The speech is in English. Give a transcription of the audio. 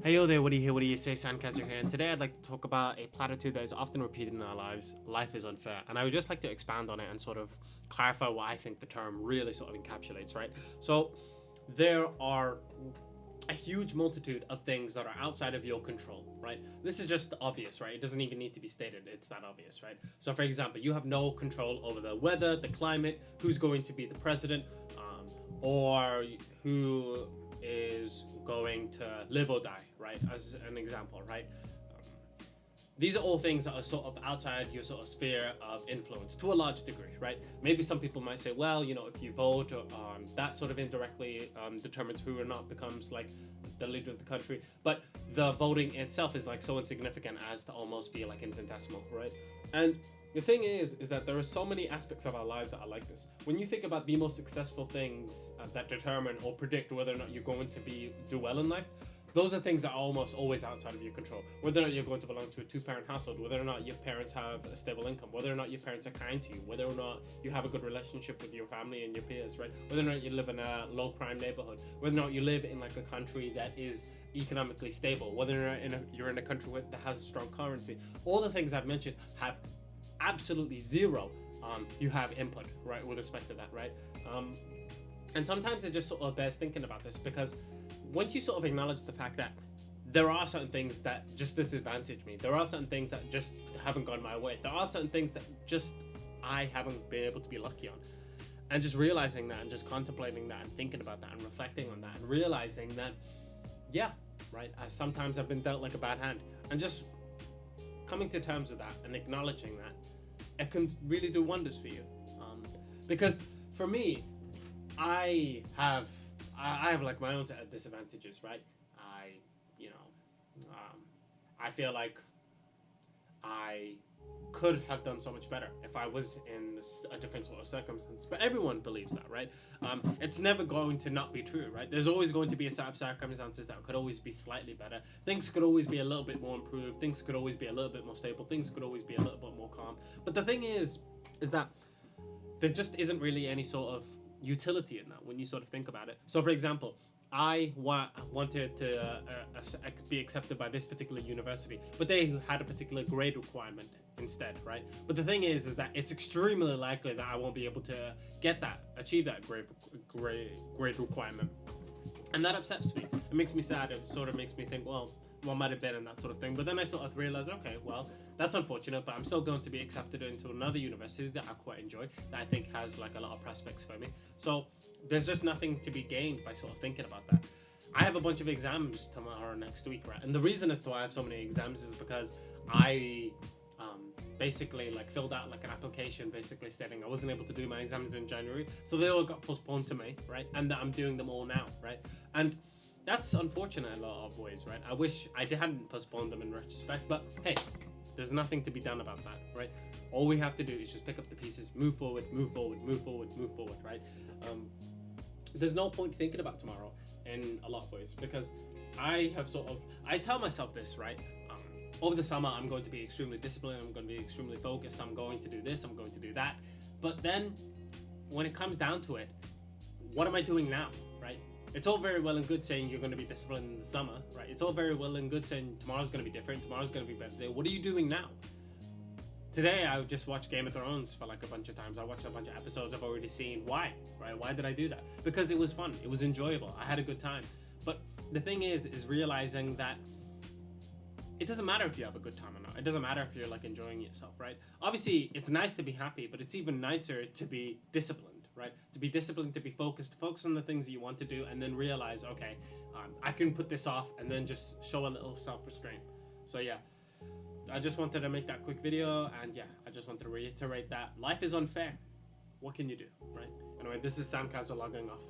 Hey yo there, what do you hear? What do you say? Sandcaster here, and today I'd like to talk about a platitude that is often repeated in our lives: life is unfair. And I would just like to expand on it and sort of clarify what I think the term really sort of encapsulates, right? So, there are a huge multitude of things that are outside of your control, right? This is just obvious, right? It doesn't even need to be stated, it's that obvious, right? So, for example, you have no control over the weather, the climate, who's going to be the president, or who is going to live or die, right? As an example, right? These are all things that are sort of outside your sort of sphere of influence to a large degree, right? Maybe some people might say, well, if you vote, that sort of indirectly determines who or not becomes like the leader of the country. But the voting itself is like so insignificant as to almost be like infinitesimal, right? And the thing is that there are so many aspects of our lives that are like this. When you think about the most successful things that determine or predict whether or not you're going to do well in life, those are things that are almost always outside of your control. Whether or not you're going to belong to a two-parent household, whether or not your parents have a stable income, whether or not your parents are kind to you, whether or not you have a good relationship with your family and your peers, right? Whether or not you live in a low-crime neighborhood, whether or not you live in like a country that is economically stable, whether or not you're in a country that has a strong currency. All the things I've mentioned have absolutely zero you have input, right, with respect to that, right? And sometimes it just sort of bears thinking about this, because once you sort of acknowledge the fact that there are certain things that just disadvantage me, there are certain things that just haven't gone my way, there are certain things that just I haven't been able to be lucky on, and just realizing that and just contemplating that and thinking about that and reflecting on that and realizing that, yeah, right, sometimes I've been dealt like a bad hand, and just coming to terms with that and acknowledging that, it can really do wonders for you. Because for me, I have I have like my own set of disadvantages, right? You know, I feel like I could have done so much better if I was in a different sort of circumstance. But everyone believes that, right? It's never going to not be true, right? There's always going to be a set of circumstances that could always be slightly better. Things could always be a little bit more improved. Things could always be a little bit more stable. Things could always be a little bit more calm. But the thing is that there just isn't really any sort of utility in that when you sort of think about it. So, for example, I wanted to be accepted by this particular university, but they had a particular grade requirement instead, right? But the thing is that it's extremely likely that I won't be able to achieve that grade requirement, and that upsets me. It makes me sad. It sort of makes me think, well, what might have been and that sort of thing. But then I sort of realize, okay, well, that's unfortunate, but I'm still going to be accepted into another university that I quite enjoy, that I think has like a lot of prospects for me. So there's just nothing to be gained by sort of thinking about that. I have a bunch of exams tomorrow next week, right? And the reason as to why I have so many exams is because I basically like filled out like an application basically stating I wasn't able to do my exams in January, so they all got postponed to May, right? And that I'm doing them all now, right? And that's unfortunate in a lot of ways, right? I wish I hadn't postponed them in retrospect, but hey, there's nothing to be done about that, right? All we have to do is just pick up the pieces, move forward, move forward, move forward, move forward, right? There's no point thinking about tomorrow in a lot of ways, because I tell myself this, right? Over the summer, I'm going to be extremely disciplined, I'm going to be extremely focused, I'm going to do this, I'm going to do that. But then when it comes down to it, what am I doing now, right? It's all very well and good saying you're going to be disciplined in the summer, right? It's all very well and good saying tomorrow's going to be different, tomorrow's going to be better today. What are you doing now? Today, I just watched Game of Thrones for like a bunch of times. I watched a bunch of episodes I've already seen. Why, right? Why did I do that? Because it was fun. It was enjoyable. I had a good time. But the thing is realizing that it doesn't matter if you have a good time or not. It doesn't matter if you're like enjoying yourself, right? Obviously, it's nice to be happy, but it's even nicer to be disciplined, right? To be disciplined, to be focused, to focus on the things that you want to do, and then realize, okay, I can put this off, and then just show a little self-restraint. So yeah, I just wanted to make that quick video, and yeah, I just wanted to reiterate that life is unfair. What can you do, right? Anyway, this is Sam Castle logging off.